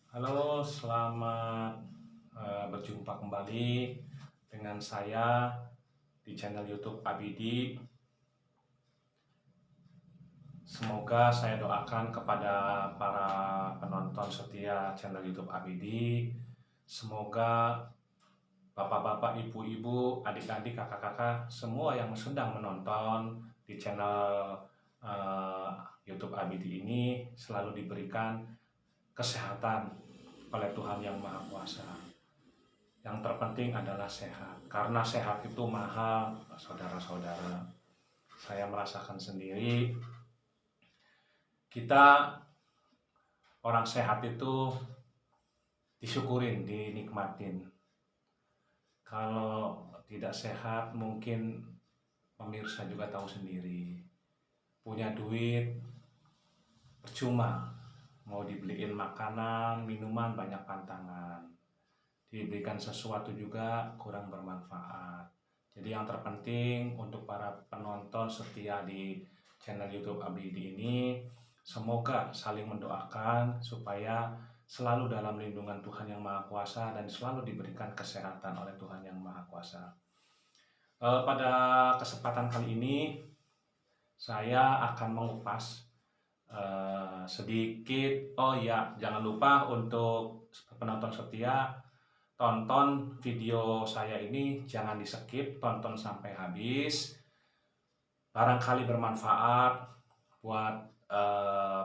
Halo, selamat berjumpa kembali dengan saya di channel YouTube Abidi. Semoga saya doakan kepada para penonton setia channel YouTube Abidi. Semoga bapak-bapak, ibu-ibu, adik-adik, kakak-kakak, semua yang sedang menonton di channel eh, YouTube Abidi ini selalu diberikan kesehatan oleh Tuhan Yang Maha Kuasa. Yang terpenting adalah sehat, karena sehat itu mahal, saudara-saudara. Saya merasakan sendiri, kita orang sehat itu disyukurin, dinikmatin. Kalau tidak sehat, mungkin pemirsa juga tahu sendiri. Punya duit, percuma. Mau dibeliin makanan, minuman, banyak pantangan. Diberikan sesuatu juga kurang bermanfaat. Jadi yang terpenting untuk para penonton setia di channel YouTube Abidi ini, semoga saling mendoakan supaya selalu dalam lindungan Tuhan Yang Maha Kuasa dan selalu diberikan kesehatan oleh Tuhan Yang Maha Kuasa. Pada kesempatan kali ini saya akan mengupas sedikit. Oh ya, jangan lupa untuk penonton setia, tonton video saya ini, jangan di skip, tonton sampai habis. Barangkali bermanfaat buat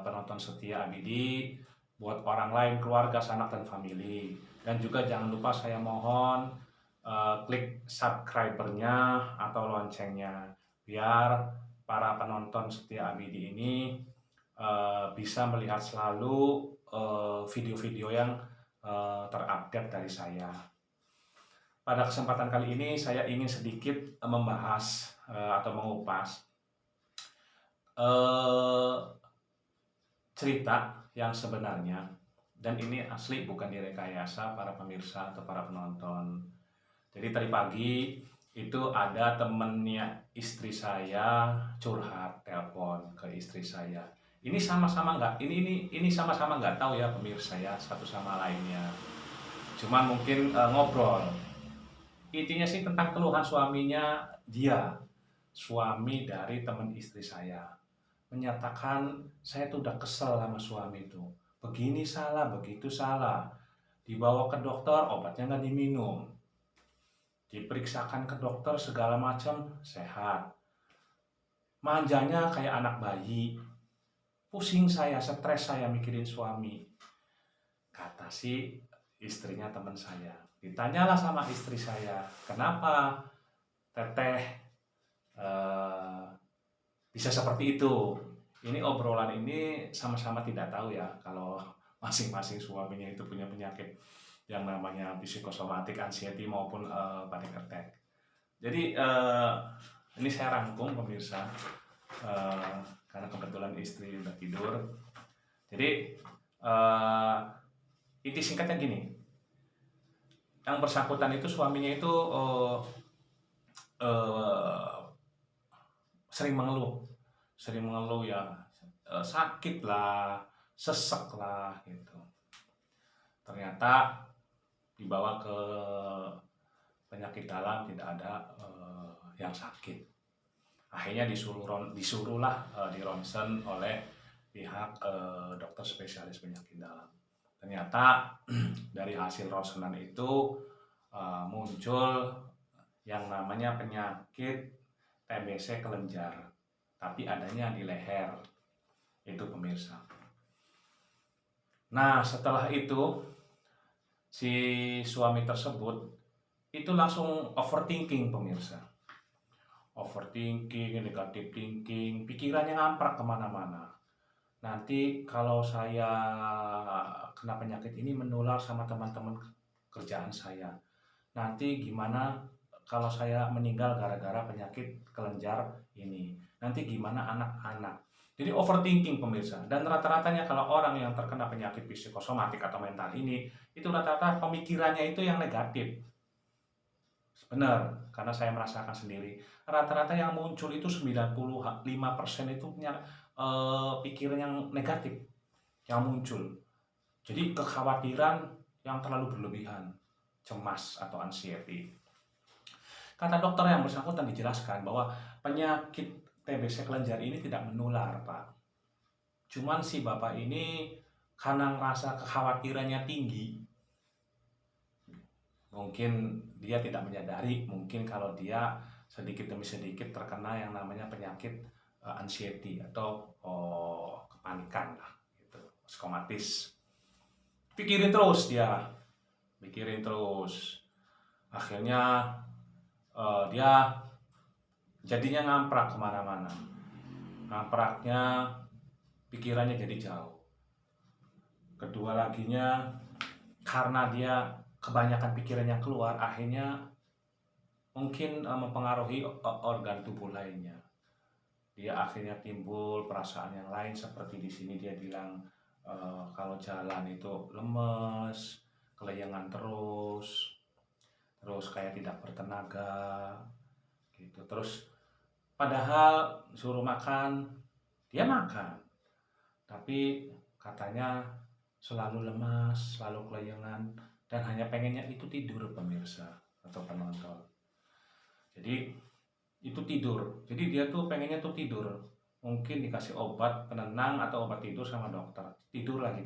penonton setia Abidi, buat orang lain, keluarga, sanak, dan family. Dan juga jangan lupa saya mohon klik subscriber-nya atau loncengnya, biar para penonton setia Abidi ini bisa melihat selalu video-video yang terupdate dari saya. Pada kesempatan kali ini saya ingin sedikit membahas atau mengupas cerita yang sebenarnya, dan ini asli, bukan direkayasa para pemirsa atau para penonton. Jadi tadi pagi itu ada temennya istri saya curhat, telepon ke istri saya. Ini sama-sama nggak, ini sama-sama nggak tahu ya pemirsa ya, satu sama lainnya. Cuman mungkin ngobrol. Intinya sih tentang keluhan suaminya dia, suami dari teman istri saya. Menyatakan, saya tuh udah kesel sama suami itu. Begini salah, begitu salah. Dibawa ke dokter, obatnya nggak diminum. Diperiksakan ke dokter segala macam, sehat. Manjanya kayak anak bayi. Pusing saya, stres saya mikirin suami. Kata si istrinya teman saya. Ditanyalah sama istri saya, kenapa teteh bisa seperti itu. Ini obrolan ini sama-sama tidak tahu ya kalau masing-masing suaminya itu punya penyakit yang namanya psikosomatik, anxiety maupun panic attack. Jadi ini saya rangkum pemirsa, karena kebetulan istri udah tidur. Jadi inti singkatnya gini, yang bersangkutan itu suaminya itu sering mengeluh ya, sakit lah, sesek lah gitu. Ternyata dibawa ke penyakit dalam, tidak ada yang sakit. Akhirnya disuruhlah di ronsen oleh pihak dokter spesialis penyakit dalam. Ternyata dari hasil ronsenan itu muncul yang namanya penyakit TBC kelenjar, tapi adanya di leher, itu pemirsa. Nah, setelah itu si suami tersebut itu langsung overthinking pemirsa. Overthinking, negative thinking, pikirannya ngamprak kemana-mana. Nanti kalau saya kena penyakit ini menular sama teman-teman kerjaan saya. Nanti gimana kalau saya meninggal gara-gara penyakit kelenjar ini? Nanti gimana anak-anak? Jadi overthinking pemirsa. Dan rata-ratanya kalau orang yang terkena penyakit psikosomatik atau mental ini, itu rata-rata pemikirannya itu yang negatif. Benar, karena saya merasakan sendiri. Rata-rata yang muncul itu 95% itu punya pikiran yang negatif yang muncul. Jadi kekhawatiran yang terlalu berlebihan, cemas atau anxiety. Kata dokter yang bersangkutan dijelaskan bahwa penyakit TBC kelenjar ini tidak menular, Pak. Cuman si bapak ini karena ngerasa kekhawatirannya tinggi, mungkin dia tidak menyadari, mungkin kalau dia sedikit demi sedikit terkena yang namanya penyakit anxiety atau kepanikan lah, gitu, psikomatis. Pikirin terus dia, pikirin terus. Akhirnya dia jadinya ngamprak kemana-mana. Ngampraknya pikirannya jadi jauh. Kedua laginya, karena dia kebanyakan pikirannya keluar, akhirnya mungkin mempengaruhi organ tubuh lainnya. Dia akhirnya timbul perasaan yang lain, seperti di sini dia bilang kalau jalan itu lemes, kelayangan terus kayak tidak bertenaga gitu. Terus padahal suruh makan, dia makan, tapi katanya selalu lemas, selalu kelayangan, dan hanya pengennya itu tidur, pemirsa atau penonton. Jadi itu tidur, jadi dia tuh pengennya tuh tidur, mungkin dikasih obat penenang atau obat tidur sama dokter, tidur lagi,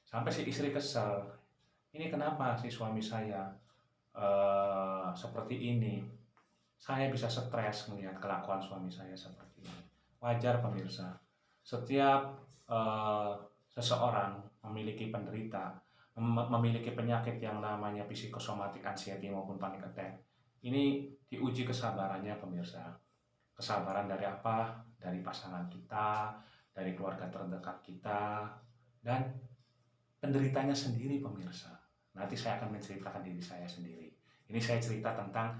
sampai si istri kesel, ini kenapa si suami saya seperti ini, saya bisa stres melihat kelakuan suami saya seperti ini. Wajar, pemirsa, setiap seseorang memiliki memiliki penyakit yang namanya psikosomatik anxiety maupun panic attack. Ini diuji kesabarannya, pemirsa. Kesabaran dari apa? Dari pasangan kita, dari keluarga terdekat kita, dan penderitanya sendiri, pemirsa. Nanti saya akan menceritakan diri saya sendiri. Ini saya cerita tentang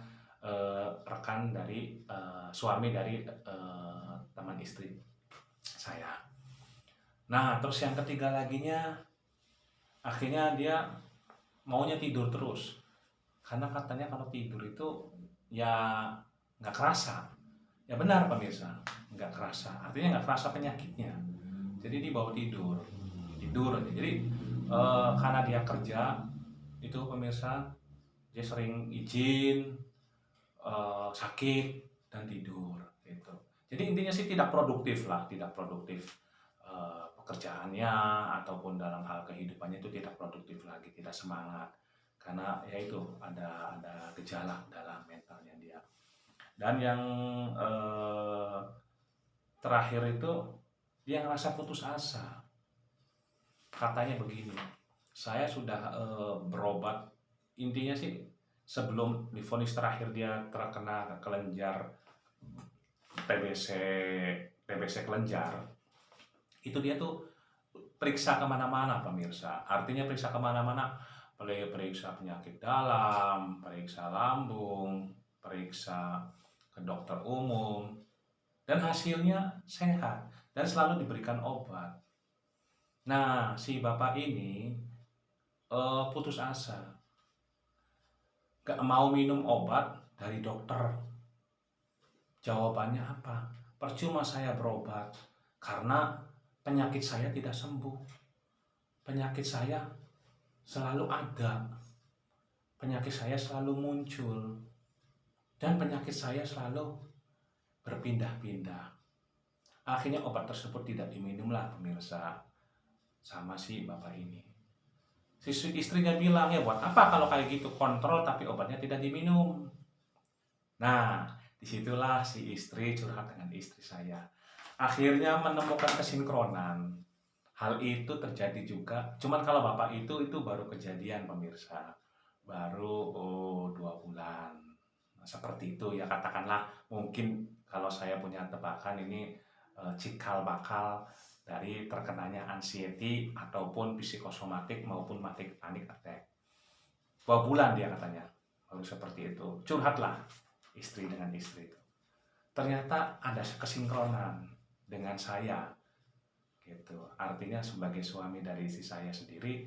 rekan dari suami dari teman istri saya. Nah, terus yang ketiga laginya, akhirnya dia maunya tidur terus, karena katanya kalau tidur itu ya nggak kerasa. Ya benar, pemirsa, nggak kerasa, artinya nggak kerasa penyakitnya, jadi dibawa tidur aja. Jadi karena dia kerja itu, pemirsa, dia sering izin sakit dan tidur gitu. Jadi intinya sih tidak produktif pekerjaannya ataupun dalam hal kehidupannya itu tidak produktif lagi, tidak semangat, karena ya itu ada gejala dalam mentalnya dia. Dan yang terakhir itu dia ngerasa putus asa. Katanya begini, saya sudah berobat, intinya sih sebelum divonis terakhir dia terkena kelenjar TBC kelenjar, itu dia tuh periksa kemana-mana, pemirsa. Artinya periksa kemana-mana, periksa penyakit dalam, periksa lambung, periksa ke dokter umum, dan hasilnya sehat dan selalu diberikan obat. Nah, si bapak ini putus asa, gak mau minum obat dari dokter. Jawabannya apa? Percuma saya berobat, karena penyakit saya tidak sembuh. Penyakit saya selalu ada, penyakit saya selalu muncul, dan penyakit saya selalu berpindah-pindah. Akhirnya obat tersebut tidak diminumlah, pemirsa, sama si bapak ini. Si istrinya bilang, ya buat apa kalau kayak gitu, kontrol tapi obatnya tidak diminum. Nah, disitulah si istri curhat dengan istri saya. Akhirnya menemukan kesinkronan. Hal itu terjadi juga, cuman kalau bapak itu baru kejadian, pemirsa, baru 2 bulan. Nah, seperti itu ya, katakanlah mungkin kalau saya punya tebakan ini cikal bakal dari terkenanya anxiety ataupun psikosomatik maupun panic attack. 2 bulan dia katanya baru seperti itu. Curhatlah istri dengan istri itu. Ternyata ada kesinkronan dengan saya gitu. Artinya sebagai suami dari istri saya sendiri,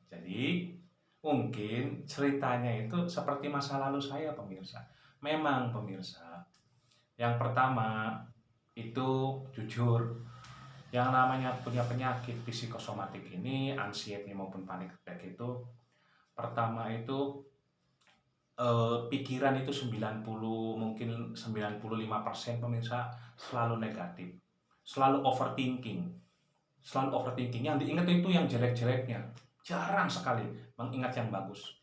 jadi mungkin ceritanya itu seperti masa lalu saya, pemirsa. Memang, pemirsa, yang pertama itu jujur, Yang namanya punya penyakit psikosomatik ini, anxiety maupun panic attack itu, pertama itu pikiran itu 90, mungkin 95% pemirsa selalu negatif, selalu overthinking. Selalu overthinking, yang diingat itu yang jelek-jeleknya, jarang sekali mengingat yang bagus.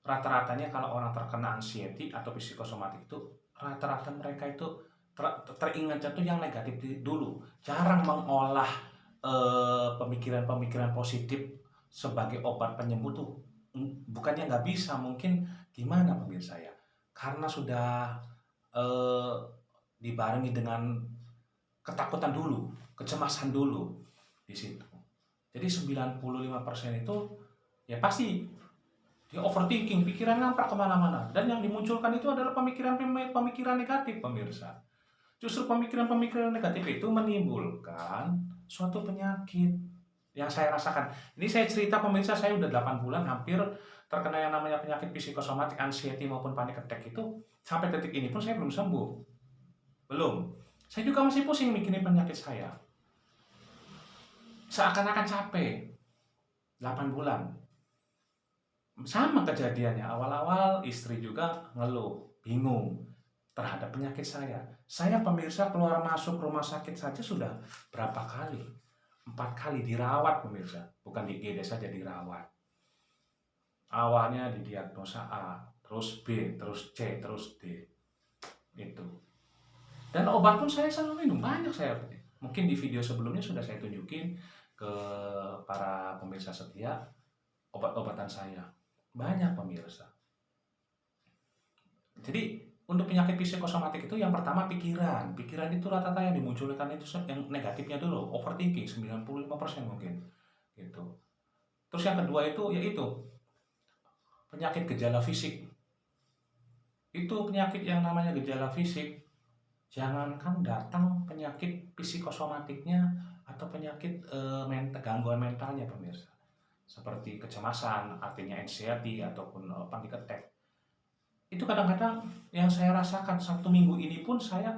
Rata-ratanya kalau orang terkena anxiety atau psikosomatik itu, rata-rata mereka itu teringatnya tuh yang negatif dulu, jarang mengolah pemikiran-pemikiran positif sebagai obat penyembuh tuh. Bukannya nggak bisa, mungkin gimana pemirsa ya, karena sudah eh, dibarengi dengan ketakutan dulu, kecemasan dulu di situ. Jadi 95% itu ya pasti dia overthinking, pikiran ngamprak kemana-mana. Dan yang dimunculkan itu adalah pemikiran negatif pemirsa. Justru pemikiran-pemikiran negatif itu menimbulkan suatu penyakit yang saya rasakan. Ini saya cerita pemirsa, saya udah 8 bulan hampir terkena yang namanya penyakit psikosomatik, anxiety maupun panic attack itu. Sampai detik ini pun saya belum sembuh. Belum. Saya juga masih pusing mikirin penyakit saya. Seakan-akan capek. 8 bulan. Sama kejadiannya, awal-awal istri juga ngeluh, bingung terhadap penyakit saya. Saya pemirsa keluar masuk rumah sakit saja sudah berapa kali? 4 kali dirawat pemirsa, bukan di IGD saja dirawat. Awalnya didiagnosa A, terus B, terus C, terus D. Itu. Dan obat pun saya selalu minum, banyak saya. Mungkin di video sebelumnya sudah saya tunjukin ke para pemirsa setia obat-obatan saya. Banyak pemirsa. Jadi untuk penyakit psikosomatik itu yang pertama pikiran. Pikiran itu rata-rata yang dimunculkan itu yang negatifnya dulu, overthinking 95% mungkin. Gitu. Terus yang kedua itu yaitu penyakit gejala fisik. Itu penyakit yang namanya gejala fisik, jangankan datang penyakit psikosomatiknya atau penyakit gangguan mentalnya pemirsa. Seperti kecemasan, artinya anxiety ataupun panic attack. Itu kadang-kadang yang saya rasakan 1 minggu ini pun saya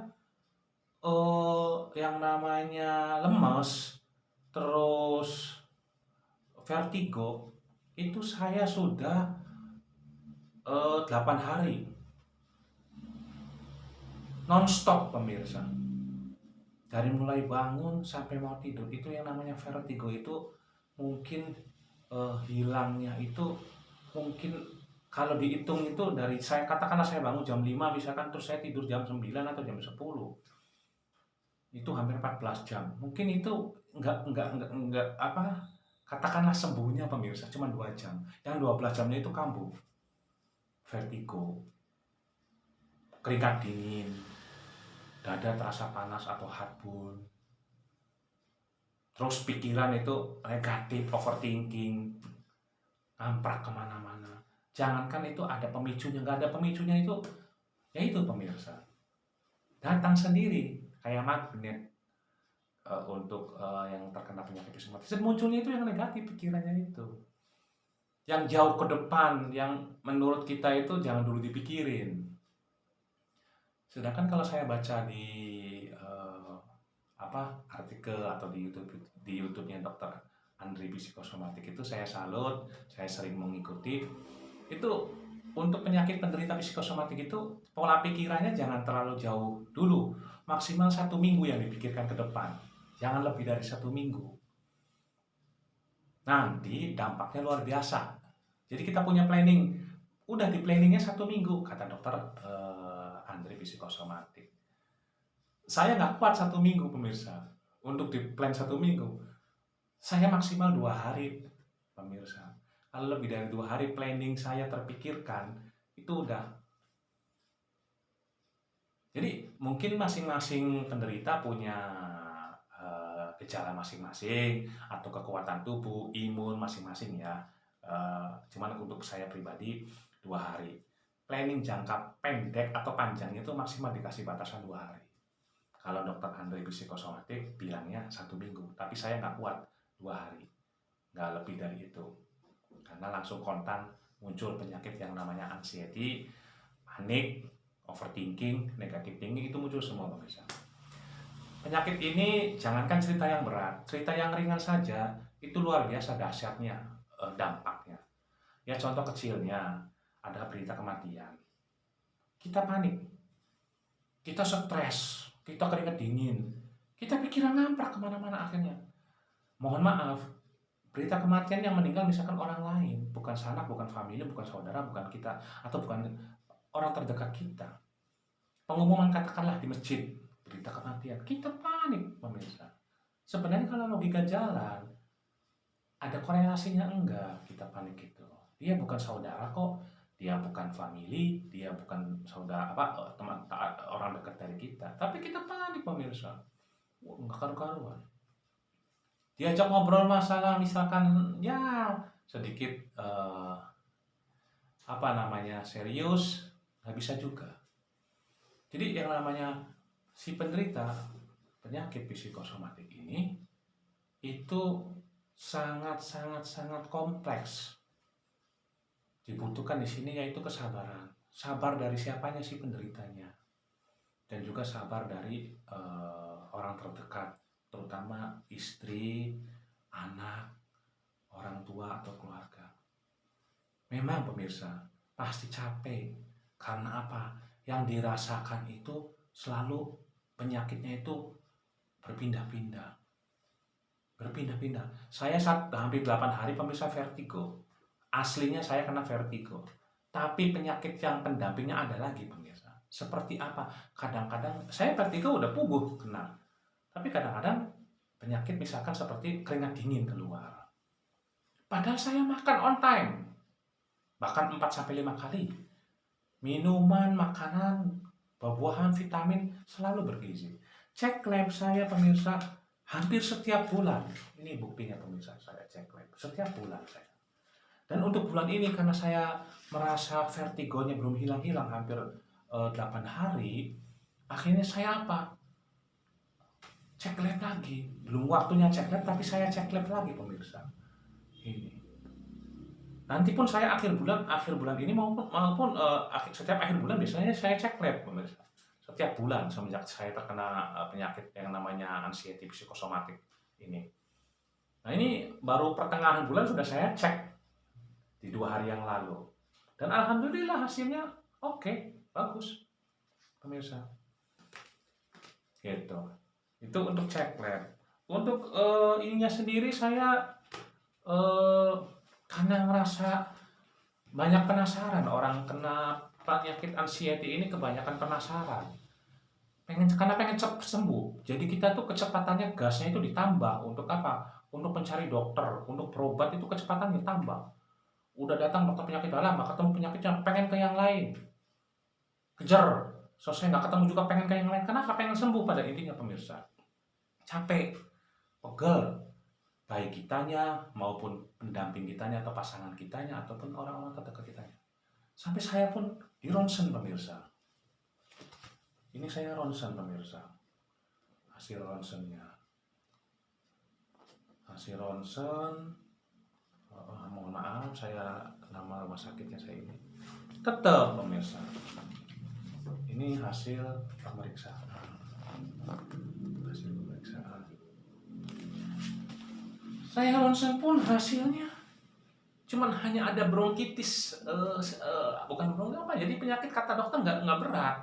yang namanya lemas, terus vertigo, itu saya sudah 8 hari non-stop pemirsa. Dari mulai bangun sampai mau tidur, itu yang namanya vertigo itu mungkin hilangnya itu mungkin kalau dihitung itu dari saya katakanlah saya bangun jam 5 misalkan, terus saya tidur jam 9 atau jam 10, itu hampir 14 jam. Mungkin itu enggak apa, katakanlah sembuhnya pemirsa cuma 2 jam. Yang 12 jamnya itu kambuh, vertigo, keringat dingin, dada terasa panas atau heartburn. Terus pikiran itu negatif, overthinking, ngamprak kemana-mana. Jangankan itu ada pemicunya, nggak ada pemicunya itu, ya itu pemirsa. Datang sendiri, kayak magnet untuk yang terkena penyakit psikosomatis. Dan munculnya itu yang negatif pikirannya itu. Yang jauh ke depan, yang menurut kita itu jangan dulu dipikirin. Sedangkan kalau saya baca di artikel atau di YouTube-nya Dokter Andri Psikosomatik itu saya salut, saya sering mengikuti. Itu untuk penyakit penderita psikosomatik itu pola pikirannya jangan terlalu jauh dulu, maksimal 1 minggu yang dipikirkan ke depan, jangan lebih dari 1 minggu. Nanti dampaknya luar biasa. Jadi kita punya planning, udah di planningnya 1 minggu kata Dokter Andri Psikosomatik. Saya nggak kuat 1 minggu pemirsa, untuk di plan 1 minggu. Saya maksimal 2 hari pemirsa. Kalau lebih dari 2 hari planning saya terpikirkan, itu udah. Jadi mungkin masing-masing penderita punya gejala masing-masing atau kekuatan tubuh, imun masing-masing ya. Cuman untuk saya pribadi 2 hari. Planning jangka pendek atau panjang itu maksimal dikasih batasan 2 hari. Kalau Dokter Andri Psikosomatik bilangnya 1 minggu, tapi saya nggak kuat 2 hari, nggak lebih dari itu, karena langsung kontan muncul penyakit yang namanya anxiety, panik, overthinking, negative thinking itu muncul semua pemirsa. Penyakit ini jangankan cerita yang berat, cerita yang ringan saja itu luar biasa dahsyatnya dampaknya. Ya contoh kecilnya, ada berita kematian. Kita panik, kita stres, kita keringat dingin, kita pikiran ngamprak kemana-mana akhirnya. Mohon maaf, berita kematian yang meninggal misalkan orang lain, bukan sanak, bukan famili, bukan saudara, bukan kita, atau bukan orang terdekat kita. Pengumuman katakanlah di masjid, berita kematian, kita panik pemirsa. Sebenarnya kalau logika jalan, ada korelasinya enggak kita panik itu. Dia bukan saudara kok, dia bukan famili, dia bukan saudara teman orang dekat dari kita, tapi kita panik pemirsa. Wah, enggak karu-karuan. Diajak ngobrol masalah misalkan ya sedikit serius, nggak bisa juga. Jadi yang namanya si penderita penyakit psikosomatik ini itu sangat kompleks. Dibutuhkan di sini yaitu kesabaran. Sabar dari siapanya si penderitanya, dan juga sabar dari orang terdekat, terutama istri, anak, orang tua atau keluarga. Memang pemirsa pasti capek. Karena apa? Yang dirasakan itu selalu penyakitnya itu berpindah-pindah. Saya hampir 8 hari pemirsa vertigo. Aslinya saya kena vertigo. Tapi penyakit yang pendampingnya ada lagi pemirsa. Seperti apa? Kadang-kadang saya vertigo udah puguh kena. Tapi kadang-kadang penyakit misalkan seperti keringat dingin keluar. Padahal saya makan on time. Bahkan 4-5 kali. Minuman, makanan, buah-buahan, vitamin selalu bergizi. Cek lab saya pemirsa hampir setiap bulan. Ini buktinya pemirsa, saya cek lab setiap bulan saya. Dan untuk bulan ini karena saya merasa vertigonya belum hilang-hilang hampir 8 hari, akhirnya saya apa? Cek lab lagi. Belum waktunya cek lab tapi saya cek lab lagi pemirsa. Ini. Nanti pun saya akhir bulan ini maupun setiap akhir bulan biasanya saya cek lab pemirsa. Setiap bulan semenjak saya terkena penyakit yang namanya anxiety psikosomatik ini. Nah ini baru pertengahan bulan sudah saya cek di 2 hari yang lalu. Dan alhamdulillah hasilnya oke, bagus pemirsa. Gitu. Itu untuk cek lab. Untuk ininya sendiri saya karena ngerasa banyak penasaran. Orang kena penyakit anxiety ini kebanyakan penasaran. Karena pengen cepat sembuh. Jadi kita tuh kecepatannya gasnya itu ditambah. Untuk apa? Untuk mencari dokter, untuk berobat itu kecepatannya ditambah. Udah datang dokter penyakit dalam, nggak ketemu penyakitnya, pengen ke yang lain. Kejar. Selesai nggak ketemu juga pengen ke yang lain. Kenapa? Pengen sembuh pada intinya pemirsa. Capek, pegel. Baik kitanya maupun pendamping kitanya atau pasangan kitanya ataupun orang-orang terdekat kitanya. Sampai saya pun di ronsen pemirsa. Ini saya ronsen pemirsa. Hasil ronsennya. Hasil ronsen. Mohon maaf saya nama rumah sakitnya saya ini. Tetap pemirsa. Ini hasil pemeriksaan. Saya ronsen pun hasilnya cuman hanya ada bronkitis, bukan bronkitis apa, jadi penyakit kata dokter nggak berat,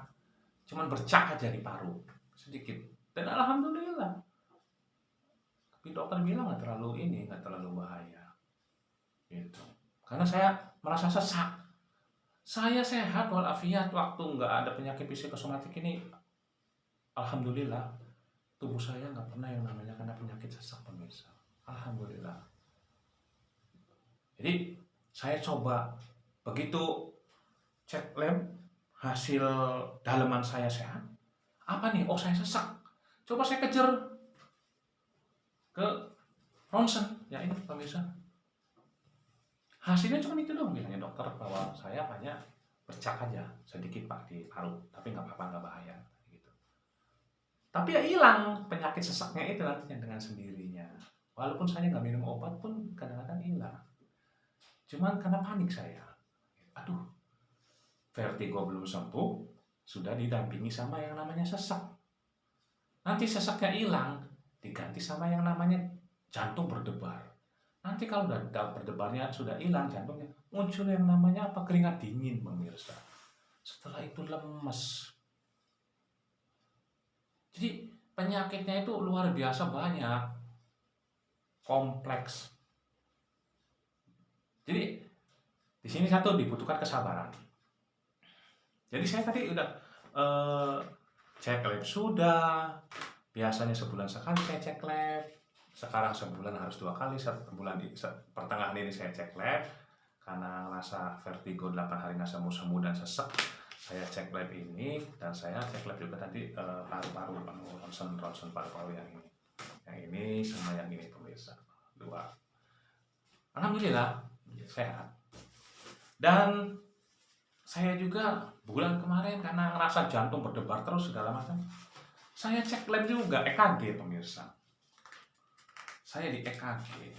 cuman bercak aja di paru sedikit, dan alhamdulillah, tapi dokter bilang nggak terlalu bahaya, gitu. Karena saya merasa sesak, saya sehat walafiat waktu nggak ada penyakit psikosomatik ini, alhamdulillah, tubuh saya nggak pernah yang namanya kena penyakit sesak pemirsa. Alhamdulillah. Jadi saya coba begitu cek lab hasil daleman saya sehat. Apa nih? Oh saya sesak. Coba saya kejar ke ronsen. Ya ini pemirsa. Hasilnya cuma itu dong bilangnya dokter bahwa saya hanya bercak aja sedikit pak di paru, tapi nggak apa-apa, nggak bahaya. Gitu. Tapi ya hilang penyakit sesaknya itu nantinya dengan sendirinya. Walaupun saya nggak minum obat pun kadang-kadang hilang. Cuman karena panik saya. Aduh, vertigo belum sembuh, sudah didampingi sama yang namanya sesak. Nanti sesaknya hilang, diganti sama yang namanya jantung berdebar. Nanti kalau udah berdebarnya sudah hilang jantungnya, muncul yang namanya apa? Keringat dingin, pemirsa. Setelah itu lemes. Jadi penyakitnya itu luar biasa banyak, kompleks. Jadi di sini satu dibutuhkan kesabaran. Jadi saya tadi udah cek lab sudah, biasanya sebulan sekali saya cek lab. Sekarang sebulan harus 2 kali, pertengahan ini saya cek lab karena ngerasa vertigo 8 hari nggak semu-semu dan sesek. Saya cek lab ini dan saya cek lab juga tadi paru-paru, ronsen paru-paru yang ini sama yang ini, pemirsa, 2. Alhamdulillah sehat. Dan saya juga bulan kemarin karena ngerasa jantung berdebar terus segala macam, saya cek lab juga, EKG, pemirsa. Saya di EKG.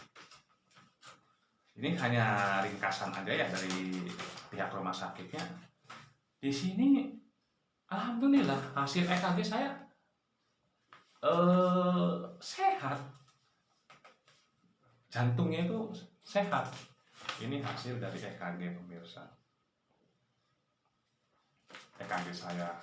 Ini hanya ringkasan aja ya dari pihak rumah sakitnya. Di sini alhamdulillah hasil EKG saya sehat. Jantungnya itu sehat. Ini hasil dari EKG, pemirsa. EKG saya.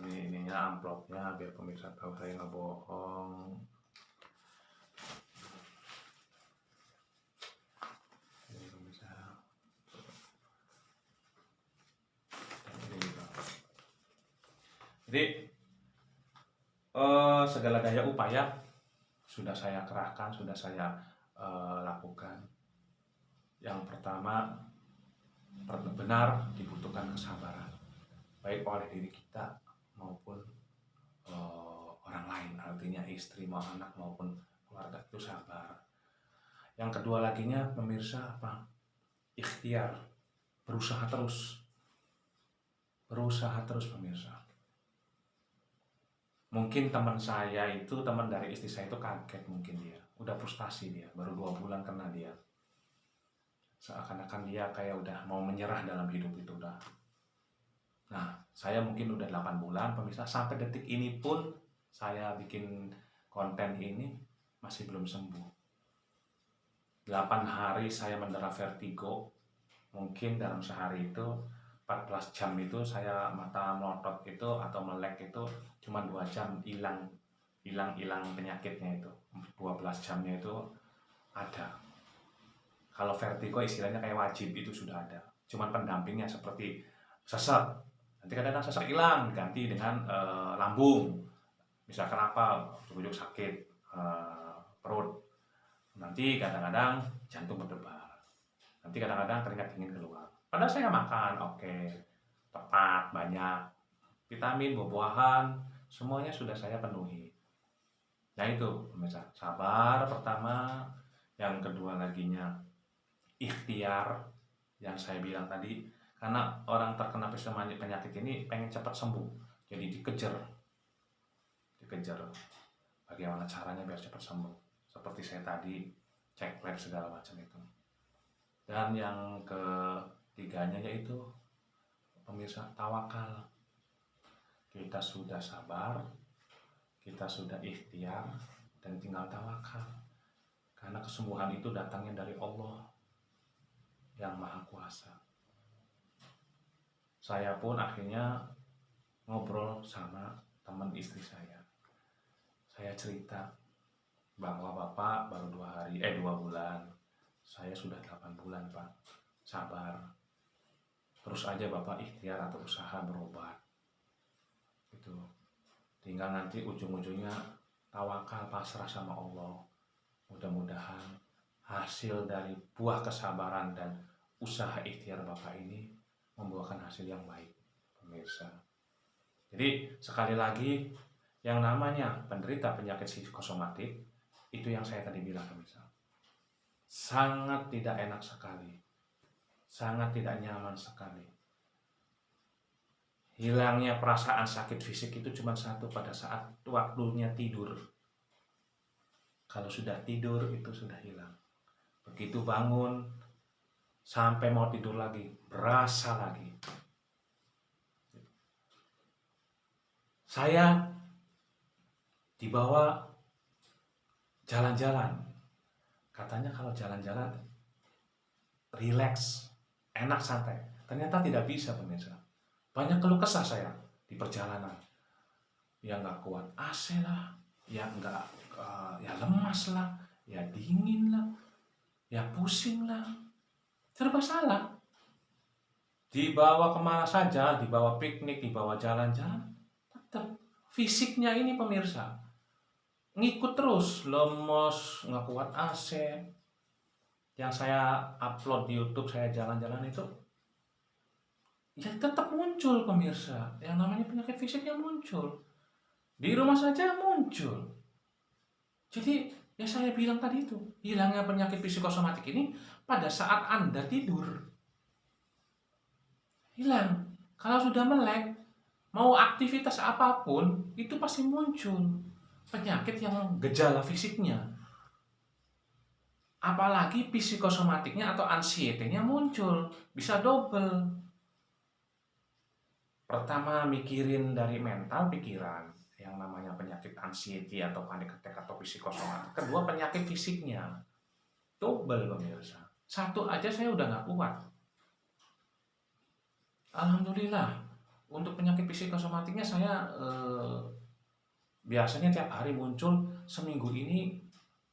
Ininya amplopnya biar pemirsa tahu saya nggak bohong. Ini pemirsa. Dan ini juga. Jadi segala daya upaya sudah saya kerahkan, sudah saya lakukan. Yang pertama, benar dibutuhkan kesabaran, baik oleh diri kita maupun orang lain, artinya istri mau anak maupun keluarga, itu sabar. Yang kedua laginya, pemirsa, apa? Ikhtiar, berusaha terus pemirsa. Mungkin teman dari istri saya itu kaget, mungkin dia udah frustasi, dia baru 2 bulan kena, dia seakan-akan dia kayak udah mau menyerah dalam hidup itu udah. Nah, saya mungkin udah 8 bulan, pemirsa, sampai detik ini pun saya bikin konten ini masih belum sembuh. 8 hari saya mendera vertigo. Mungkin dalam sehari itu 14 jam itu saya mata melotot itu atau melek itu cuma 2 jam hilang penyakitnya itu. 12 jamnya itu ada. Kalau vertigo istilahnya kayak wajib, itu sudah ada. Cuman pendampingnya seperti sesek. Nanti kadang-kadang sesek hilang, ganti dengan lambung. Misalkan apa, ujung-ujung sakit perut. Nanti kadang-kadang jantung berdebar. Nanti kadang-kadang keringat dingin keluar. Padahal saya makan, oke, tepat, banyak. Vitamin, buah-buahan, semuanya sudah saya penuhi. Nah itu, pemirsa, sabar pertama. Yang kedua laginya, ikhtiar, yang saya bilang tadi. Karena orang terkena penyakit ini pengen cepat sembuh, jadi dikejar bagaimana caranya biar cepat sembuh. Seperti saya tadi cek lab segala macam itu. Dan yang ketiganya yaitu, pemirsa, tawakal. Kita sudah sabar, kita sudah ikhtiar, dan tinggal tawakal. Karena kesembuhan itu datangnya dari Allah yang Maha Kuasa. Saya pun akhirnya ngobrol sama teman istri saya. Saya cerita bahwa Bapak baru 2 bulan. Saya sudah 8 bulan, Pak. Sabar. Terus aja Bapak ikhtiar atau usaha berobat. Itu. Tinggal nanti ujung-ujungnya tawakal, pasrah sama Allah. Mudah-mudahan hasil dari buah kesabaran dan usaha ikhtiar Bapak ini membuahkan hasil yang baik, pemirsa. Jadi sekali lagi, yang namanya penderita penyakit psikosomatik itu yang saya tadi bilang, pemirsa, sangat tidak enak sekali, sangat tidak nyaman sekali. Hilangnya perasaan sakit fisik itu cuma satu, pada saat waktunya tidur. Kalau sudah tidur itu sudah hilang. Begitu bangun, sampai mau tidur lagi, berasa lagi. Saya dibawa jalan-jalan. Katanya kalau jalan-jalan rileks, enak, santai. Ternyata tidak bisa, pemirsa. Banyak keluh kesah saya di perjalanan. Ya nggak kuat AC lah, ya nggak, ya lemas lah, ya dingin lah, ya pusing lah. Serba salah. Dibawa kemana saja, dibawa piknik, dibawa jalan-jalan, tetap fisiknya ini, pemirsa, ngikut terus, lemes, nggak kuat AC. Yang saya upload di YouTube, saya jalan-jalan itu, ya tetap muncul, pemirsa. Yang namanya penyakit fisiknya muncul. Di rumah saja muncul. Jadi, ya saya bilang tadi itu, hilangnya penyakit psikosomatik ini pada saat Anda tidur. Hilang. Kalau sudah melek, mau aktivitas apapun, itu pasti muncul penyakit yang gejala fisiknya. Apalagi psikosomatiknya atau anxiety-nya muncul, bisa double. Pertama mikirin dari mental, pikiran, yang namanya penyakit anxiety atau panic attack atau psikosomatik. Kedua, penyakit fisiknya, double, pemirsa. Satu aja saya udah nggak kuat. Alhamdulillah, untuk penyakit psikosomatiknya saya biasanya tiap hari muncul, seminggu ini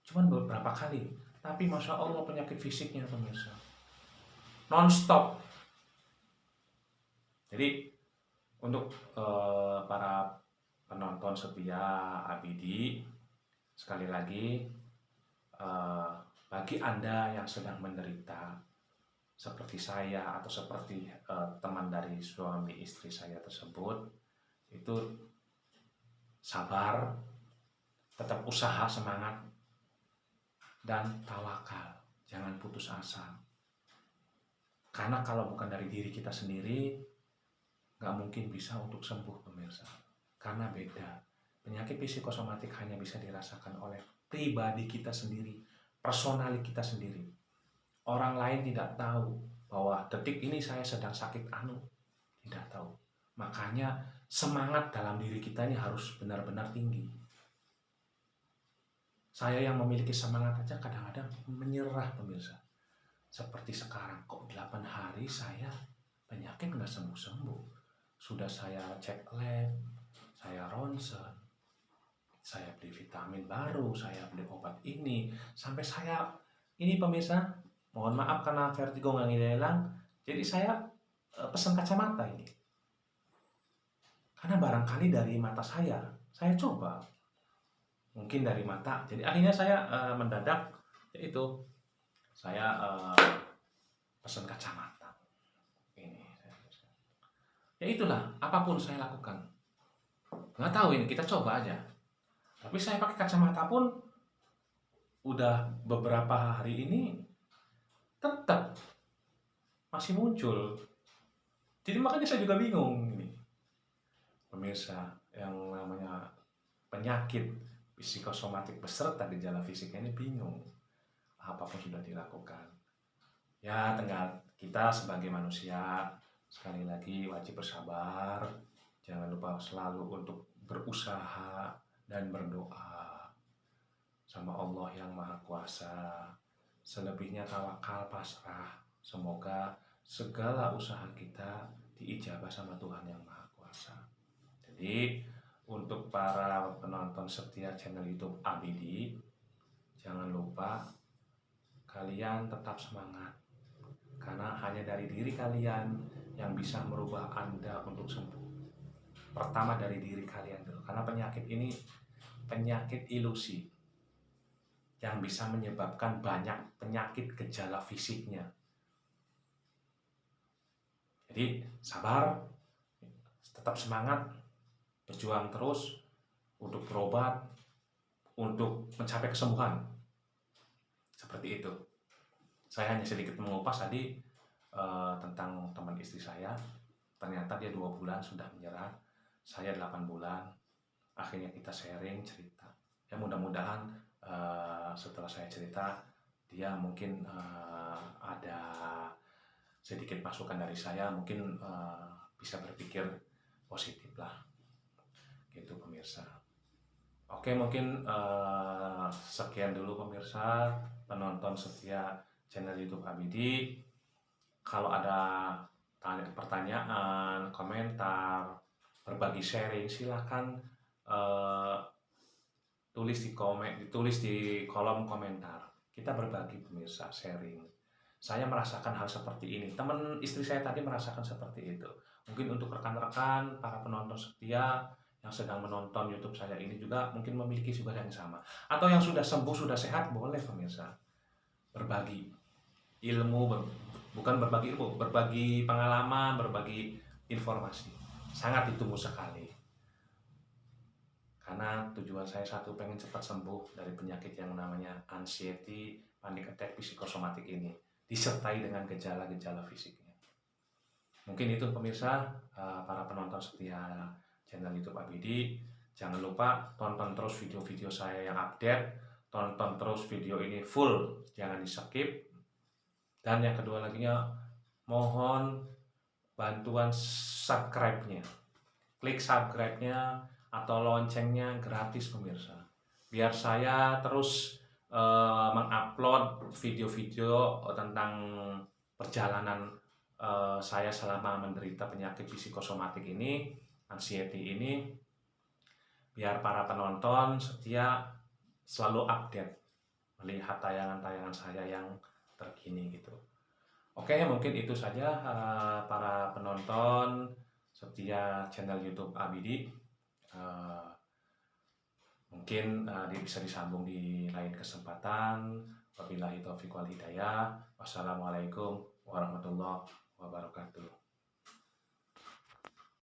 cuman beberapa kali. Tapi Masya Allah penyakit fisiknya, pemirsa, non-stop. Jadi untuk para penonton setia ABD, sekali lagi, bagi Anda yang sedang menderita seperti saya atau seperti teman dari suami istri saya tersebut, itu sabar, tetap usaha, semangat, dan tawakal. Jangan putus asa. Karena kalau bukan dari diri kita sendiri, nggak mungkin bisa untuk sembuh, pemirsa. Karena beda. Penyakit psikosomatik hanya bisa dirasakan oleh pribadi kita sendiri, personali kita sendiri. Orang lain tidak tahu bahwa detik ini saya sedang sakit anu, tidak tahu. Makanya semangat dalam diri kita ini harus benar-benar tinggi. Saya yang memiliki semangat aja kadang-kadang menyerah, pemirsa. Seperti sekarang, kok 8 hari saya penyakit nggak sembuh-sembuh. Sudah saya cek lab, saya ronsen, saya beli vitamin baru, saya beli obat ini, sampai saya ini, pemirsa, mohon maaf karena vertigo nggak hilang, jadi saya pesan kacamata ini. Karena barangkali dari mata saya coba, mungkin dari mata. Jadi akhirnya saya mendadak, yaitu saya pesan kacamata ini. Ya itulah, apapun saya lakukan. Nggak tahu ini, kita coba aja. Tapi saya pakai kacamata pun udah beberapa hari ini tetap masih muncul. Jadi makanya saya juga bingung ini, pemirsa, yang namanya penyakit psikosomatik beserta gejala fisiknya ini bingung. Apapun sudah dilakukan, ya tinggal kita sebagai manusia sekali lagi wajib bersabar. Jangan lupa selalu untuk berusaha dan berdoa sama Allah yang Maha Kuasa. Selebihnya tawakal, pasrah. Semoga segala usaha kita diijabah sama Tuhan yang Maha Kuasa. Jadi untuk para penonton setia channel YouTube ABD, jangan lupa kalian tetap semangat. Karena hanya dari diri kalian yang bisa merubah Anda untuk sembuh. Pertama dari diri kalian dulu. Karena penyakit ini penyakit ilusi yang bisa menyebabkan banyak penyakit gejala fisiknya. Jadi sabar, tetap semangat, berjuang terus untuk berobat, untuk mencapai kesembuhan. Seperti itu. Saya hanya sedikit mengupas tadi tentang teman istri saya. Ternyata dia 2 bulan sudah menyerah, saya 8 bulan. Akhirnya kita sharing cerita. Ya mudah-mudahan setelah saya cerita, dia mungkin ada sedikit masukan dari saya, mungkin bisa berpikir positif lah, gitu pemirsa. Oke, mungkin sekian dulu pemirsa penonton setia channel YouTube Abidi. Kalau ada pertanyaan, komentar, berbagi sharing, silahkan ditulis di kolom komentar. Kita berbagi pemirsa, sharing. Saya merasakan hal seperti ini. Teman istri saya tadi merasakan seperti itu. Mungkin untuk rekan-rekan, para penonton setia yang sedang menonton YouTube saya ini juga mungkin memiliki juga yang sama. Atau yang sudah sembuh, sudah sehat, boleh pemirsa. Berbagi ilmu, bukan berbagi ilmu, berbagi pengalaman, berbagi informasi. Sangat ditunggu sekali. Karena tujuan saya satu, pengen cepat sembuh dari penyakit yang namanya anxiety, panic attack, psikosomatik ini, disertai dengan gejala-gejala fisiknya. Mungkin itu pemirsa, para penonton setia channel YouTube Abidi. Jangan lupa tonton terus video-video saya yang update, tonton terus video ini full, jangan di skip. Dan yang kedua laginya, mohon bantuan subscribe-nya. Klik subscribe-nya atau loncengnya, gratis pemirsa. Biar saya terus mengupload video-video tentang perjalanan saya selama menderita penyakit psikosomatik ini, anxiety ini, biar para penonton setia selalu update melihat tayangan-tayangan saya yang terkini gitu. Oke, mungkin itu saja para penonton setia channel YouTube Abidi. Mungkin bisa disambung di lain kesempatan. Wabillahi taufiq wal hidayah. Wassalamualaikum warahmatullahi wabarakatuh.